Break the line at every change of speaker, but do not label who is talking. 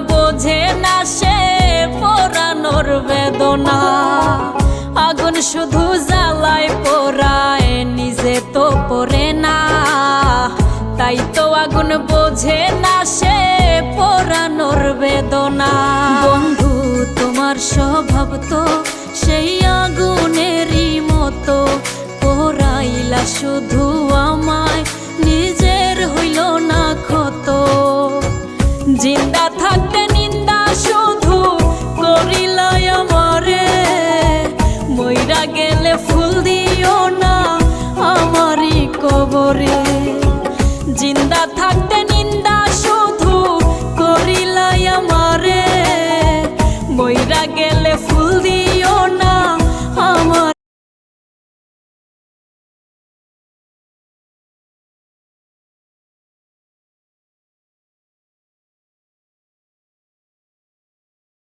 বোঝে না সে পোড়ানোর বেদনা। আগুন শুধু জ্বালায় পোড়ায়, নিজে তো পড়ে না। তাই তো আগুন বোঝে না সে পোড়ানোর বেদনা। বন্ধু তোমার স্বভাব তো সেই আগুনেরই মতো, পোড়াইলা শুধু আমায়, নিজের হইল না ক্ষত। জিন্দা থাকতে নিন্দা শুধু করিলাই আমারে, মইরা গেলে ফুল দিও না আমারই কবরে। জিন্দা থাকতে নিন্দা শুধু করিলাই আমারে, মইরা গেলে ফুল দিও